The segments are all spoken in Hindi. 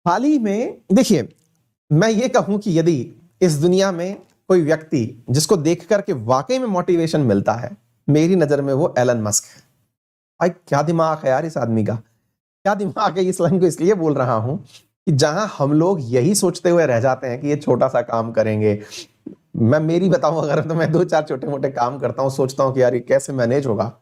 हाल ही में देखिए, मैं ये कहूं कि यदि इस दुनिया में कोई व्यक्ति जिसको देख करके वाकई में मोटिवेशन मिलता है, मेरी नजर में वो एलन मस्क है। भाई क्या दिमाग है यार इस आदमी का, क्या दिमाग है। इस लाइन को इसलिए बोल रहा हूं कि जहां हम लोग यही सोचते हुए रह जाते हैं कि ये छोटा सा काम करेंगे, मैं मेरी बताऊं अगर, तो मैं 2-4 छोटे मोटे काम करता हूं, सोचता हूं कि यार ये कैसे मैनेज होगा।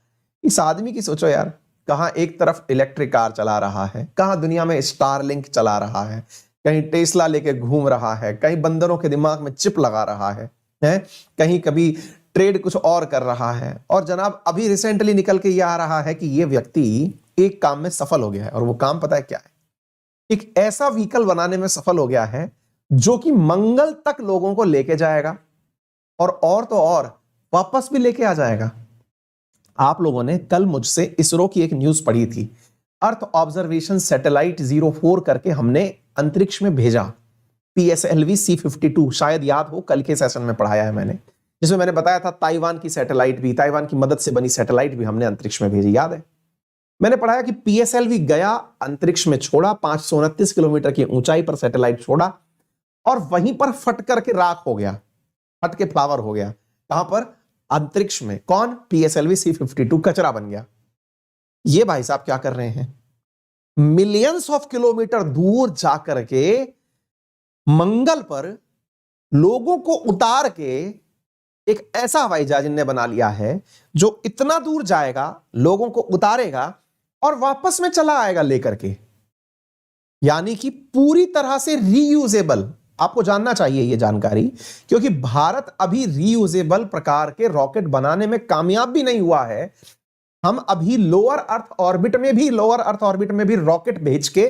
इस आदमी की सोचो यार, कहां एक तरफ इलेक्ट्रिक कार चला रहा है, कहां दुनिया में स्टारलिंक चला रहा है, कहीं टेस्ला लेके घूम रहा है, कहीं बंदरों के दिमाग में चिप लगा रहा है, कहीं कभी ट्रेड कुछ और कर रहा है। और जनाब अभी रिसेंटली निकल के ये आ रहा है कि ये व्यक्ति एक काम में सफल हो गया है, और वो काम पता है क्या है? एक ऐसा व्हीकल बनाने में सफल हो गया है जो कि मंगल तक लोगों को लेके जाएगा, और तो और वापस भी लेके आ जाएगा। आप लोगों ने कल मुझसे इसरो की एक न्यूज पढ़ी थी, अर्थ ऑब्जर्वेशन सैटेलाइट 04 करके हमने अंतरिक्ष में भेजा, PSLV C52, शायद याद हो कल के सेशन में पढ़ाया है मैंने, जिसमें मैंने बताया था ताइवान की सैटेलाइट भी, ताइवान की मदद से बनी सैटेलाइट भी हमने अंतरिक्ष में भेजी, याद है? मैंने पढ़ाया कि PSLV गया, अंतरिक्ष में छोड़ा, 529 किलोमीटर की ऊंचाई पर सैटेलाइट छोड़ा, और वहीं पर फट करके राख हो गया, फट के फ्लावर हो गया। कहां पर? अंतरिक्ष में। कौन? PSLV C52 कचरा बन गया। ये भाई साहब क्या कर रहे हैं? मिलियंस ऑफ किलोमीटर दूर जाकर के मंगल पर लोगों को उतार के एक ऐसा हवाई जहाज इनने बना लिया है जो इतना दूर जाएगा, लोगों को उतारेगा और वापस में चला आएगा लेकर के, यानी कि पूरी तरह से रीयूजेबल। आपको जानना चाहिए ये जानकारी, क्योंकि भारत अभी रीयूजेबल प्रकार के रॉकेट बनाने में कामयाब भी नहीं हुआ है। हम अभी लोअर अर्थ ऑर्बिट में भी रॉकेट भेज के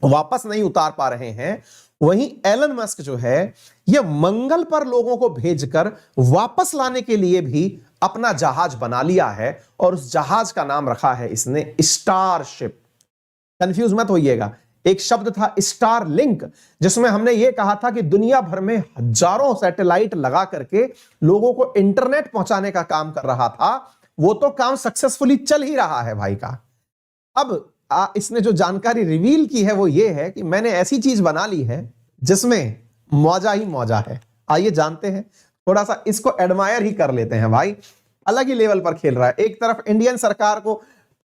वापस नहीं उतार पा रहे हैं। वहीं एलन मस्क जो है, यह मंगल पर लोगों को भेजकर वापस लाने के लिए भी अपना जहाज बना लिया है, और उस जहाज का नाम रखा है इसने स्टारशिप। कंफ्यूज मत होइएगा, एक शब्द था स्टारलिंक, जिसमें हमने यह कहा था कि दुनिया भर में हजारों सैटेलाइट लगा करके लोगों को इंटरनेट पहुंचाने का काम कर रहा था। वो तो काम सक्सेसफुली चल ही रहा है भाई का। अब इसने जो जानकारी रिवील की है वो ये है कि मैंने ऐसी चीज बना ली है जिसमें मौजा ही मौजा है। आइए जानते हैं, थोड़ा सा इसको एडमायर ही कर लेते हैं भाई। अलग ही लेवल पर खेल रहा है। एक तरफ इंडियन सरकार को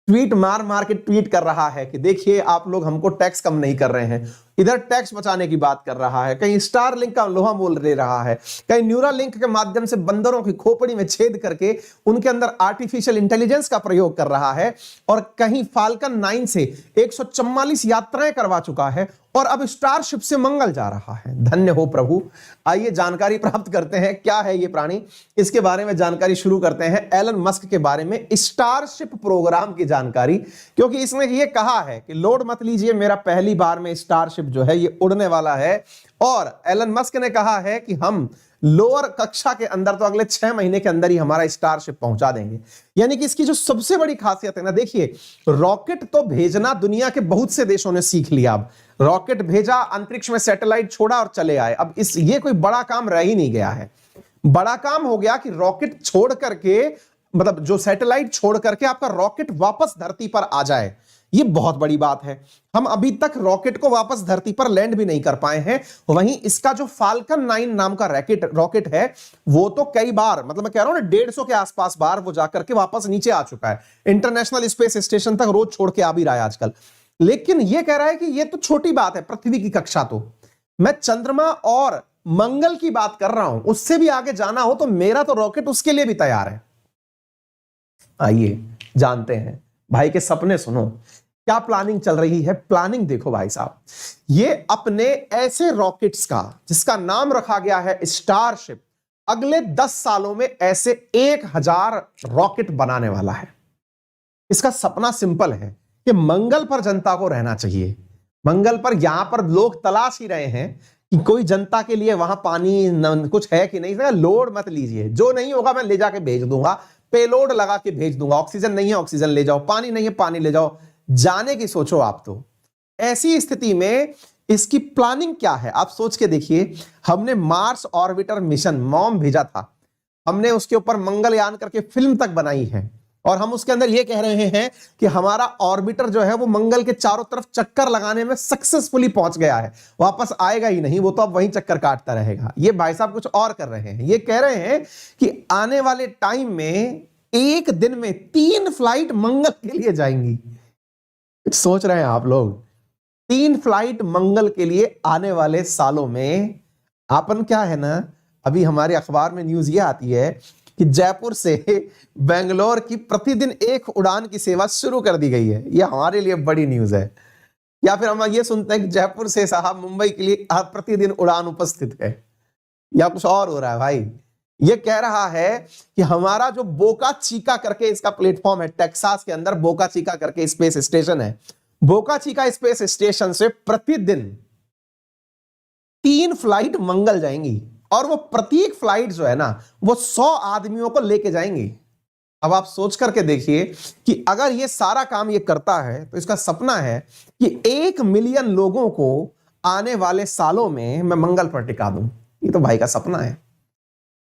ट्वीट मार मार के ट्वीट कर रहा है कि देखिए आप लोग हमको टैक्स कम नहीं कर रहे हैं, इधर टैक्स बचाने की बात कर रहा है, कहीं स्टारलिंक का लोहा मोल दे रहा है, कहीं न्यूरालिंक के माध्यम से बंदरों की खोपड़ी में छेद करके उनके अंदर आर्टिफिशियल इंटेलिजेंस का प्रयोग कर रहा है, और कहीं फाल्कन 9 से 144 यात्राएं करवा चुका है, और अब स्टारशिप से मंगल जा रहा है। धन्य हो प्रभु। आइए जानकारी प्राप्त करते हैं क्या है ये प्राणी, इसके बारे में जानकारी शुरू करते हैं। एलन मस्क के बारे में स्टारशिप प्रोग्राम की जानकारी, क्योंकि इसने ये कहा है कि लोड मत लीजिए, मेरा पहली बार में स्टारशिप जो है ये उड़ने वाला है। और एलन मस्क ने कहा है कि हम लोअर कक्षा के अंदर तो अगले 6 महीने के अंदर ही हमारा स्टारशिप पहुंचा देंगे। यानी कि इसकी जो सबसे बड़ी खासियत है ना, देखिए रॉकेट तो भेजना दुनिया के बहुत से देशों ने सीख लिया। अब रॉकेट भेजा, अंतरिक्ष में सैटेलाइट छोड़ा और चले आए। अब ये कोई बड़ा काम रह ही नहीं गया है। बड़ा काम हो गया कि रॉकेट छोड़ करके, मतलब जो सैटेलाइट छोड़ करके आपका रॉकेट वापस धरती पर आ जाए, ये बहुत बड़ी बात है। हम अभी तक रॉकेट को वापस धरती पर लैंड भी नहीं कर पाए हैं। वहीं इसका जो फाल्कन 9 नाम का रॉकेट है, वो तो कई बार, मतलब मैं कह रहा हूं ना 150 के आसपास बार वो जाकर के वापस नीचे आ चुका है। इंटरनेशनल स्पेस स्टेशन तक रोज छोड़ के आ भी रहा है आजकल। लेकिन ये कह रहा है कि ये तो छोटी बात है, पृथ्वी की कक्षा तो, मैं चंद्रमा और मंगल की बात कर रहा हूं। उससे भी आगे जाना हो तो मेरा तो रॉकेट उसके लिए भी तैयार है। आइए जानते हैं भाई के सपने सुनो, क्या प्लानिंग चल रही है। प्लानिंग देखो भाई साहब, ये अपने ऐसे रॉकेट्स का जिसका नाम रखा गया है स्टारशिप, अगले 10 सालों में ऐसे 1000 रॉकेट बनाने वाला है। इसका सपना सिंपल है कि मंगल पर जनता को रहना चाहिए। मंगल पर, यहां पर लोग तलाश ही रहे हैं कि कोई जनता के लिए वहां पानी कुछ है कि नहीं। लोड मत लीजिए, जो नहीं होगा मैं ले जाके भेज दूंगा, पेलोड लगा के भेज दूंगा। ऑक्सीजन नहीं है ऑक्सीजन ले जाओ, पानी नहीं है पानी ले जाओ। जाने की सोचो आप तो। ऐसी स्थिति में इसकी प्लानिंग क्या है आप सोच के देखिए। हमने मार्स ऑर्बिटर मिशन मॉम भेजा था, हमने उसके ऊपर मंगलयान करके फिल्म तक बनाई है, और हम उसके अंदर ये कह रहे हैं कि हमारा ऑर्बिटर जो है वो मंगल के चारों तरफ चक्कर लगाने में सक्सेसफुली पहुंच गया है, वापस आएगा ही नहीं, वो तो अब वहीं चक्कर काटता रहेगा। ये भाई साहब कुछ और कर रहे हैं, ये कह रहे हैं कि आने वाले टाइम में एक दिन में 3 फ्लाइट मंगल के लिए जाएंगी। कुछ सोच रहे हैं आप लोग? 3 फ्लाइट मंगल के लिए आने वाले सालों में। अपन क्या है ना, अभी हमारे अखबार में न्यूज ये आती है कि जयपुर से बेंगलोर की प्रतिदिन एक उड़ान की सेवा शुरू कर दी गई है। ये हमारे लिए बड़ी न्यूज है। या फिर हम ये सुनते हैं कि जयपुर से साहब मुंबई के लिए प्रतिदिन उड़ान उपस्थित है, या कुछ और हो रहा है भाई। ये कह रहा है कि हमारा जो बोका चीका करके इसका प्लेटफॉर्म है, टेक्सास के अंदर बोका चीका करके स्पेस स्टेशन है, बोका चीका स्पेस स्टेशन से प्रतिदिन 3 फ्लाइट मंगल जाएंगी, और वो प्रत्येक फ्लाइट जो है ना वो 100 आदमियों को लेके जाएंगी। अब आप सोच करके देखिए कि अगर ये सारा काम ये करता है तो इसका सपना है कि 1 मिलियन लोगों को आने वाले सालों में मैं मंगल पर टिका दूं। ये तो भाई का सपना है।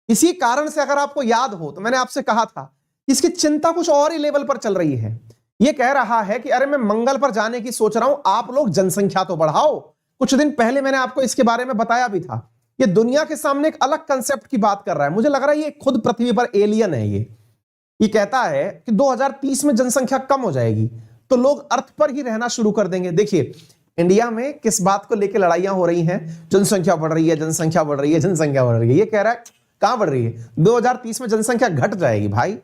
इसी कारण से अगर आपको याद हो तो मैंने आपसे कहा था इसकी चिंता कुछ और ही लेवल पर चल रही है। ये कह रहा है कि अरे मैं मंगल पर जाने की सोच रहा हूं, आप लोग जनसंख्या तो बढ़ाओ। कुछ दिन पहले मैंने आपको इसके बारे में बताया भी था। ये दुनिया के सामने एक अलग कंसेप्ट की बात कर रहा है। मुझे लग रहा है ये खुद पृथ्वी पर एलियन है। ये कहता है कि 2030 में जनसंख्या कम हो जाएगी तो लोग अर्थ पर ही रहना शुरू कर देंगे। देखिए इंडिया में किस बात को लेकर लड़ाइयां हो रही हैं, जनसंख्या बढ़ रही है, जनसंख्या बढ़ रही है, जनसंख्या बढ़ रही है। ये कह रहा है कहां बढ़ रही है, 2030 में जनसंख्या घट जाएगी। भाई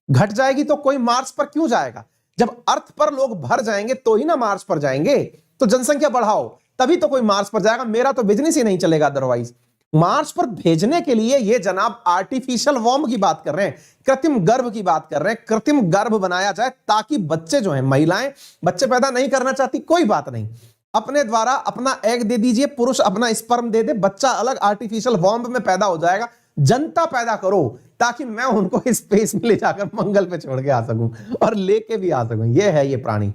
घट जाएगी तो कोई मार्स पर क्यों जाएगा? जब अर्थ पर लोग भर जाएंगे तो ही ना मार्स पर जाएंगे। तो जनसंख्या बढ़ाओ तभी तो कोई मार्स पर जाएगा। मेरा तो बिजनेस ही नहीं चलेगा अदरवाइज। मार्स पर भेजने के लिए ये जनाब आर्टिफिशियल वॉर्म की बात कर रहे हैं, कृत्रिम गर्भ की बात कर रहे हैं। कृत्रिम गर्भ बनाया जाए ताकि बच्चे जो हैं, महिलाएं बच्चे पैदा नहीं करना चाहती, कोई बात नहीं, अपने द्वारा अपना एग दे दीजिए, पुरुष अपना स्पर्म दे दे, बच्चा अलग आर्टिफिशियल वॉर्म में पैदा हो जाएगा। जनता पैदा करो ताकि मैं उनको स्पेस में ले जाकर मंगल पे छोड़ के आ सकूं और लेके भी आ सकूं। ये है ये प्राणी।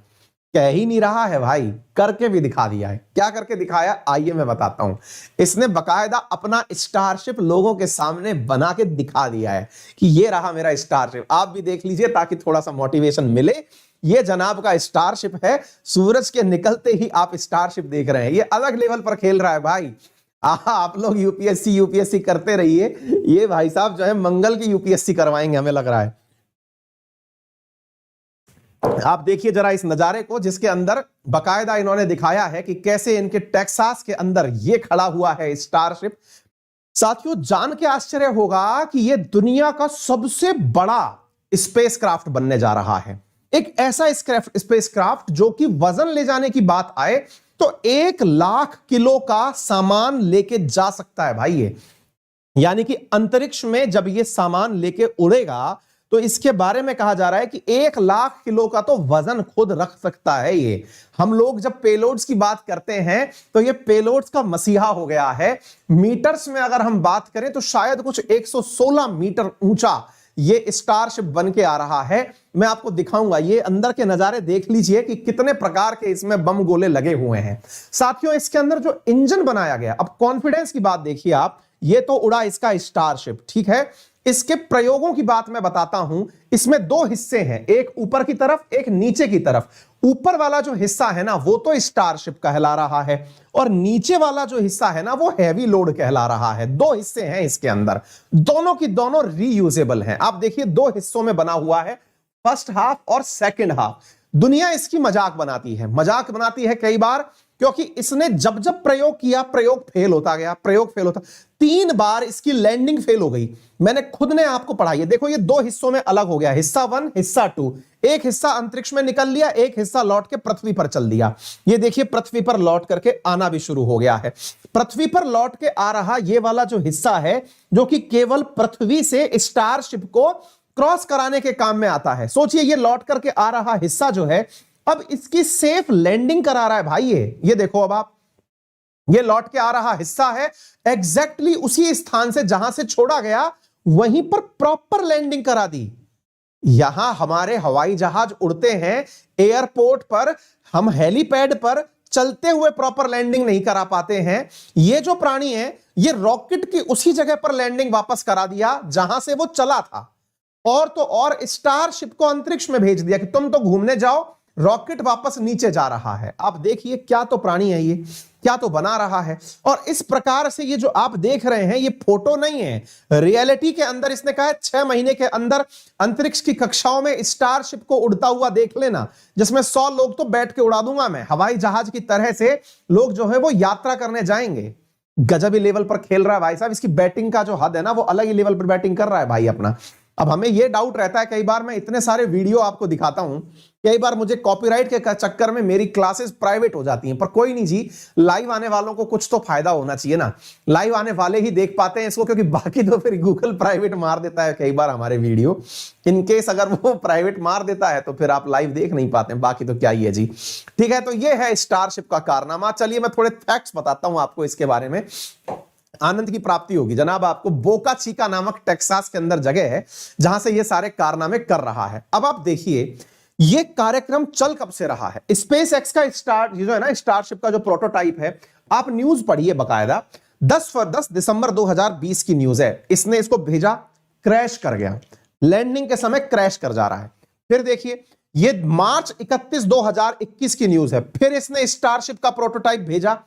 कह ही नहीं रहा है भाई, करके भी दिखा दिया है। क्या करके दिखाया आइए मैं बताता हूं। इसने बकायदा अपना स्टारशिप लोगों के सामने बना के दिखा दिया है कि ये रहा मेरा स्टारशिप, आप भी देख लीजिए ताकि थोड़ा सा मोटिवेशन मिले। ये जनाब का स्टारशिप है, सूरज के निकलते ही आप स्टारशिप देख रहे हैं। ये अलग लेवल पर खेल रहा है भाई। आप लोग यूपीएससी करते रहिए, ये भाई साहब जो है मंगल की यूपीएससी करवाएंगे हमें लग रहा है। आप देखिए जरा इस नजारे को जिसके अंदर बकायदा इन्होंने दिखाया है कि कैसे इनके टेक्सास के अंदर ये खड़ा हुआ है स्टारशिप। साथियों जान के आश्चर्य होगा कि ये दुनिया का सबसे बड़ा स्पेसक्राफ्ट बनने जा रहा है। एक ऐसा स्पेसक्राफ्ट जो कि वजन ले जाने की बात आए तो 1 लाख किलो का सामान लेके जा सकता है भाई ये। यानी कि अंतरिक्ष में जब ये सामान लेके उड़ेगा तो इसके बारे में कहा जा रहा है कि 1 लाख किलो का तो वजन खुद रख सकता है ये। हम लोग जब पेलोड्स की बात करते हैं तो ये पेलोड्स का मसीहा हो गया है। मीटर्स में अगर हम बात करें तो शायद कुछ 116 मीटर ऊंचा ये स्टारशिप बन के आ रहा है। मैं आपको दिखाऊंगा, ये अंदर के नजारे देख लीजिए कि कितने प्रकार के इसमें बम गोले लगे हुए हैं। साथियों इसके अंदर जो इंजन बनाया गया, अब कॉन्फिडेंस की बात देखिए आप, ये तो उड़ा इसका स्टारशिप, ठीक है। इसके प्रयोगों की बात मैं बताता हूं। इसमें 2 हिस्से हैं, एक ऊपर की तरफ, एक नीचे की तरफ। ऊपर वाला जो हिस्सा है ना वो तो स्टारशिप कहला रहा है, और नीचे वाला जो हिस्सा है ना वो हैवी लोड कहला रहा है। 2 हिस्से हैं इसके अंदर, दोनों की दोनों रीयूजेबल हैं। आप देखिए 2 हिस्सों में बना हुआ है, फर्स्ट हाफ और सेकंड हाफ। दुनिया इसकी मजाक बनाती है कई बार, क्योंकि इसने जब जब प्रयोग किया प्रयोग फेल होता गया, 3 बार इसकी लैंडिंग फेल हो गई। मैंने खुद ने आपको पढ़ाई है। देखो ये 2 हिस्सों में अलग हो गया, हिस्सा 1 हिस्सा 2। एक हिस्सा अंतरिक्ष में निकल लिया, एक हिस्सा लौट के पृथ्वी पर चल दिया। ये देखिए पृथ्वी पर लौट करके आना भी शुरू हो गया है। पृथ्वी पर लौट के आ रहा ये वाला जो हिस्सा है जो कि केवल पृथ्वी से स्टारशिप को क्रॉस कराने के काम में आता है। सोचिए ये लौट करके आ रहा हिस्सा जो है अब इसकी सेफ लैंडिंग करा रहा है भाई। ये देखो अब आप, ये लौट के आ रहा हिस्सा है एग्जैक्टली उसी स्थान से जहां से छोड़ा गया वहीं पर प्रॉपर लैंडिंग करा दी। यहां हमारे हवाई जहाज उड़ते हैं एयरपोर्ट पर, हम हेलीपैड पर चलते हुए प्रॉपर लैंडिंग नहीं करा पाते हैं। ये जो प्राणी है ये रॉकेट की उसी जगह पर लैंडिंग वापस करा दिया जहां से वो चला था। और तो और स्टारशिप को अंतरिक्ष में भेज दिया कि तुम तो घूमने जाओ, रॉकेट वापस नीचे जा रहा है। आप देखिए क्या तो प्राणी है ये, क्या तो बना रहा है। और इस प्रकार से ये जो आप देख रहे हैं ये फोटो नहीं है, रियलिटी के अंदर इसने कहा है 6 महीने के अंदर अंतरिक्ष की कक्षाओं में स्टारशिप को उड़ता हुआ देख लेना, जिसमें 100 लोग तो बैठ के उड़ा दूंगा मैं, हवाई जहाज की तरह से लोग जो है वो यात्रा करने जाएंगे। गजब ही लेवल पर खेल रहा है भाई साहब, इसकी बैटिंग का जो हद है ना वो अलग ही लेवल पर बैटिंग कर रहा है भाई अपना। अब हमें ये डाउट रहता है, कई बार मैं इतने सारे वीडियो आपको दिखाता हूं, कई बार मुझे कॉपीराइट के चक्कर में मेरी क्लासेस प्राइवेट हो जाती हैं, पर कोई नहीं जी, लाइव आने वालों को कुछ तो फायदा होना चाहिए ना, लाइव आने वाले ही देख पाते हैं इसको, क्योंकि बाकी तो फिर गूगल प्राइवेट मार देता है कई बार हमारे वीडियो। इनकेस अगर वो प्राइवेट मार देता है तो फिर आप लाइव देख नहीं पाते हैं, बाकी तो क्या ही है जी। ठीक है, तो ये है स्टारशिप का कारनामा। चलिए मैं थोड़े फैक्ट्स बताता हूं आपको इसके बारे में, आनंद की प्राप्ति होगी जनाब आपको। बोका चिका नामक टेक्सास के अंदर जगह है जहां से ये सारे कारनामे कर रहा है। अब आप देखिए ये कार्यक्रम चल कब से रहा है। स्पेस एक्स का स्टार जो है ना, स्टारशिप का जो प्रोटोटाइप है, आप न्यूज पढ़िए बकायदा, 10 दिसंबर 2020 की न्यूज है। इसने इसको भेजा, क्रैश कर गया, लैंडिंग के समय क्रैश कर जा रहा है। फिर देखिए ये मार्च 31 2021 की न्यूज है, फिर इसने स्टारशिप का प्रोटोटाइप भेजा,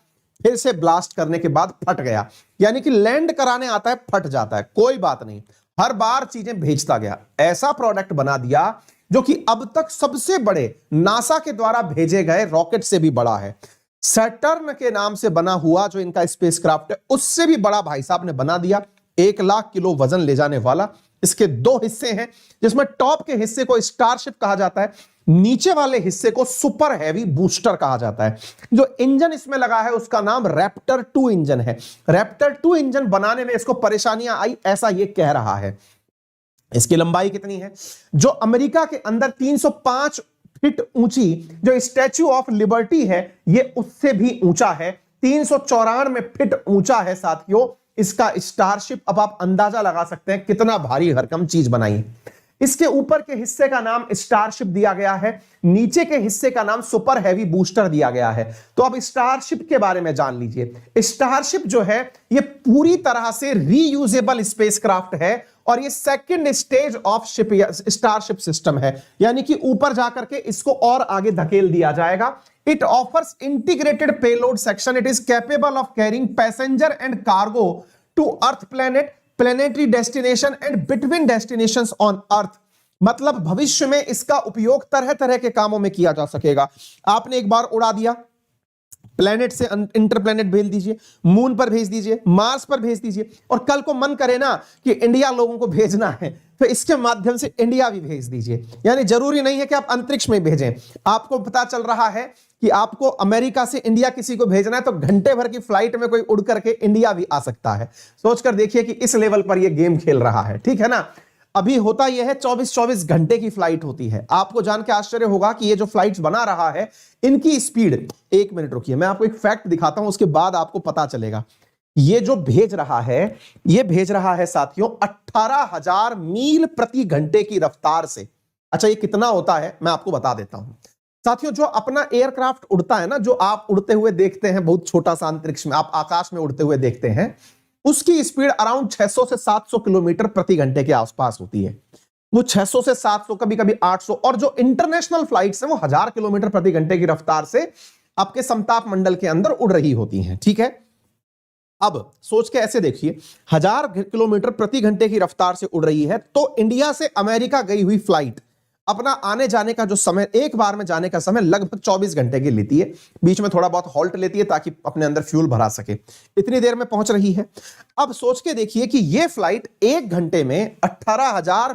फिर से ब्लास्ट करने के बाद फट गया। यानी कि लैंड कराने आता है फट जाता है, कोई बात नहीं, हर बार चीजें भेजता गया। ऐसा प्रोडक्ट बना दिया जो कि अब तक सबसे बड़े नासा के द्वारा भेजे गए रॉकेट से भी बड़ा है। सैटर्न के नाम से बना हुआ जो इनका स्पेसक्राफ्ट है उससे भी बड़ा भाई साहब ने बना दिया, 1 लाख किलो वजन ले जाने वाला। इसके 2 हिस्से हैं, जिसमें टॉप के हिस्से को स्टारशिप कहा जाता है, नीचे वाले हिस्से को सुपर हैवी बूस्टर कहा जाता है। जो इंजन इसमें लगा है उसका नाम रैप्टर 2 इंजन है। रैप्टर 2 इंजन बनाने में इसको परेशानियां आई, ऐसा ये कह रहा है। इसकी लंबाई कितनी है? जो अमेरिका के अंदर 305 फीट ऊंची जो स्टैच्यू ऑफ लिबर्टी है, ये उससे भी ऊंचा है, 394 फीट ऊंचा है साथियों इसका स्टारशिप। अब आप अंदाजा लगा सकते हैं कितना भारी भरकम चीज बनाई। इसके ऊपर के हिस्से का नाम स्टारशिप दिया गया है, नीचे के हिस्से का नाम सुपर हैवी बूस्टर दिया गया है। तो अब स्टारशिप के बारे में जान लीजिए। स्टारशिप जो है ये पूरी तरह से रीयूजेबल स्पेसक्राफ्ट है और ये second stage of ship starship system है, यानी कि ऊपर जाकर के इसको और आगे धकेल दिया जाएगा। It offers integrated payload section, it is capable of carrying passenger and cargo to earth planet, planetary destination and between destinations on earth. मतलब भविष्य में इसका उपयोग तरह तरह के कामों में किया जा सकेगा। आपने एक बार उड़ा दिया, प्लेनेट से इंटरप्लेनेट भेज दीजिए, मून पर भेज दीजिए, मार्स पर भेज दीजिए, और कल को मन करे ना कि इंडिया लोगों को भेजना है तो इसके माध्यम से इंडिया भी भेज दीजिए। यानी जरूरी नहीं है कि आप अंतरिक्ष में भेजें। आपको पता चल रहा है कि आपको अमेरिका से इंडिया किसी को भेजना है तो घंटे भर की फ्लाइट में कोई उड़ करके इंडिया भी आ सकता है। सोचकर देखिए कि इस लेवल पर यह गेम खेल रहा है, ठीक है ना। अभी होता यह है 24-24 घंटे की फ्लाइट होती है। आपको जान के आश्चर्य होगा कि ये जो फ्लाइट्स बना रहा है इनकी स्पीड, 1 मिनट रुकिए मैं आपको एक फैक्ट दिखाता हूं, उसके बाद आपको पता चलेगा। ये जो भेज रहा है, ये भेज रहा है साथियों 18,000 मील प्रति घंटे की रफ्तार से। अच्छा ये कितना होता है मैं आपको बता देता हूं साथियों। जो अपना एयरक्राफ्ट उड़ता है ना, जो आप उड़ते हुए देखते हैं, बहुत छोटा सा अंतरिक्ष में आप आकाश में उड़ते हुए देखते हैं, उसकी स्पीड अराउंड 600 से 700 किलोमीटर प्रति घंटे के आसपास होती है। वो 600 से 700, कभी कभी 800, और जो इंटरनेशनल फ्लाइट्स हैं वो 1000 किलोमीटर प्रति घंटे की रफ्तार से आपके समताप मंडल के अंदर उड़ रही होती हैं, ठीक है। अब सोच के ऐसे देखिए, 1000 किलोमीटर प्रति घंटे की रफ्तार से उड़ रही है, तो इंडिया से अमेरिका गई हुई फ्लाइट अपना आने जाने का जो समय, एक बार में जाने का समय लगभग 24 घंटे की लेती है। बीच में थोड़ा बहुत हॉल्ट लेती है ताकि अपने अंदर फ्यूल भरा सके, इतनी देर में पहुंच रही है। अब सोच के देखिए कि यह फ्लाइट 1 घंटे में 18,000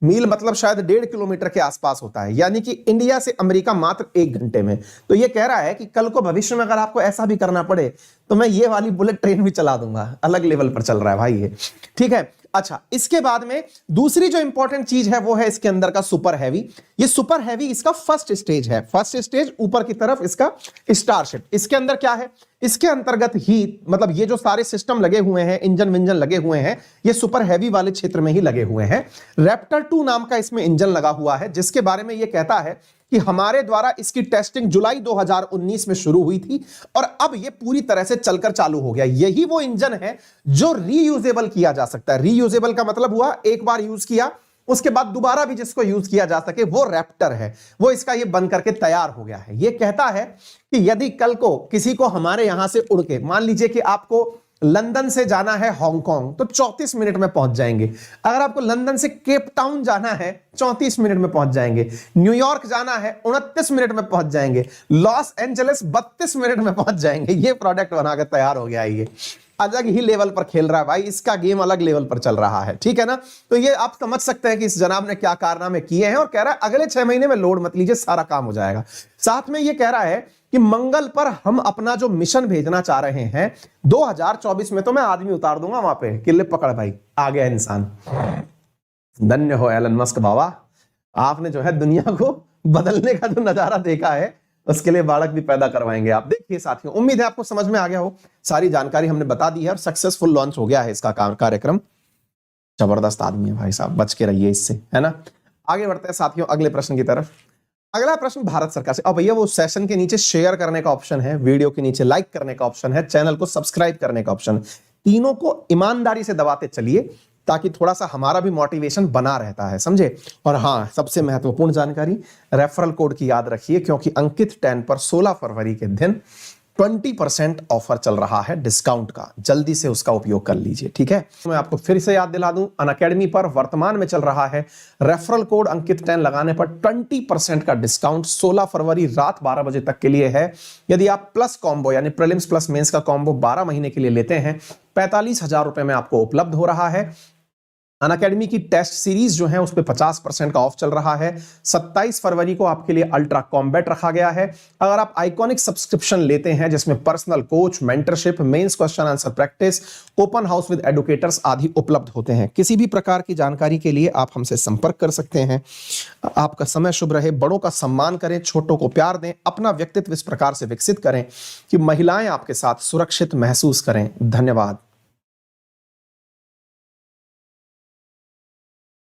मील मतलब शायद 1.5 किलोमीटर के आसपास होता है, यानी कि इंडिया से अमेरिका मात्र 1 घंटे में। तो यह कह रहा है कि कल को भविष्य में अगर आपको ऐसा भी करना पड़े तो मैं ये वाली बुलेट ट्रेन भी चला दूंगा। अलग लेवल पर चल रहा है भाई ये, ठीक है। अच्छा, इसके बाद में दूसरी जो इंपॉर्टेंट चीज है वो है इसके अंदर का सुपर हैवी। ये सुपर हैवी इसका फर्स्ट स्टेज है, फर्स्ट स्टेज ऊपर की तरफ इसका स्टारशिप। इसके अंदर क्या है, इसके अंतर्गत ही मतलब ये जो सारे सिस्टम लगे हुए हैं, इंजन विंजन लगे हुए हैं, ये सुपर हैवी वाले क्षेत्र में ही लगे हुए हैं। रैप्टर 2 नाम का इसमें इंजन लगा हुआ है, जिसके बारे में ये कहता है कि हमारे द्वारा इसकी टेस्टिंग जुलाई 2019 में शुरू हुई थी और अब ये पूरी तरह से चलकर चालू हो गया। यही वो इंजन है जो रीयूजेबल किया जा सकता है। रीयूजेबल का मतलब हुआ एक बार यूज किया उसके बाद दोबारा भी जिसको यूज किया जा सके वो रैप्टर है, वो इसका ये बन करके तैयार हो गया है। ये कहता है कि यदि कल को किसी को हमारे यहां से उड़ के, मान लीजिए कि आपको लंदन से जाना है हांगकांग, तो 34 मिनट में पहुंच जाएंगे। अगर आपको लंदन से केप टाउन जाना है 34 मिनट में पहुंच जाएंगे। न्यूयॉर्क जाना है 29 मिनट में पहुंच जाएंगे। लॉस एंजलिस 32 मिनट में पहुंच जाएंगे। ये प्रोडक्ट बनाकर तैयार हो गया है। ये अलग ही लेवल पर खेल रहा है भाई, इसका गेम अलग लेवल पर चल रहा है, ठीक है ना। तो ये आप समझ सकते हैं कि इस जनाब ने क्या कारनामे किए हैं, और कह रहा है अगले 6 महीने में लोड मत लीजिए, सारा काम हो जाएगा। साथ में ये कह रहा है कि मंगल पर हम अपना जो मिशन भेजना चाह रहे हैं 2024 में, तो मैं आदमी उतार दूंगा वहां पे, किले पकड़ भाई, आ गया इंसान। धन्य हो एलन मस्क बाबा, आपने जो है दुनिया को बदलने का जो नजारा देखा है, उसके लिए बालक भी पैदा करवाएंगे आप। देखिए साथियों, उम्मीद है आपको समझ में आ गया हो, सारी जानकारी हमने बता दी है और सक्सेसफुल लॉन्च हो गया है इसका कार्यक्रम। जबरदस्त आदमी है भाई साहब, बच के रहिए इससे, है ना। आगे बढ़ते हैं साथियों अगले प्रश्न की तरफ। अगला प्रश्न भारत सरकार से। अब भैया वो सेशन के नीचे शेयर करने का ऑप्शन है, वीडियो के नीचे लाइक करने का ऑप्शन है, चैनल को सब्सक्राइब करने का ऑप्शन, तीनों को ईमानदारी से दबाते चलिए ताकि थोड़ा सा हमारा भी मोटिवेशन बना रहता है, समझे। और हाँ, सबसे महत्वपूर्ण जानकारी, रेफरल कोड की याद रखिए, क्योंकि अंकित 10 पर 16 फरवरी के दिन 20% ऑफर चल रहा है डिस्काउंट का, जल्दी से उसका उपयोग कर लीजिए, ठीक है। मैं आपको फिर से याद दिला दूं, अनअकैडमी पर वर्तमान में चल रहा है रेफरल कोड अंकित 10 लगाने पर 20% का डिस्काउंट 16 फरवरी रात 12 बजे तक के लिए है। यदि आप प्लस कॉम्बो यानी प्रीलिम्स प्लस मेंस का कॉम्बो 12 महीने के लिए लेते हैं, 45,000 रुपए में आपको उपलब्ध हो रहा है। अनअकैडमी की टेस्ट सीरीज जो है उस पर 50% का ऑफ चल रहा है। 27 फरवरी को आपके लिए अल्ट्रा कॉम्बैट रखा गया है। अगर आप आइकॉनिक सब्सक्रिप्शन लेते हैं जिसमें personal coach, mentorship, mains question answer practice, open house with educators आदि उपलब्ध होते हैं। किसी भी प्रकार की जानकारी के लिए आप हमसे संपर्क कर सकते हैं। आपका समय शुभ रहे, बड़ों का सम्मान करें, छोटों को प्यार दें, अपना व्यक्तित्व इस प्रकार से विकसित करें कि महिलाएं आपके साथ सुरक्षित महसूस करें। धन्यवाद।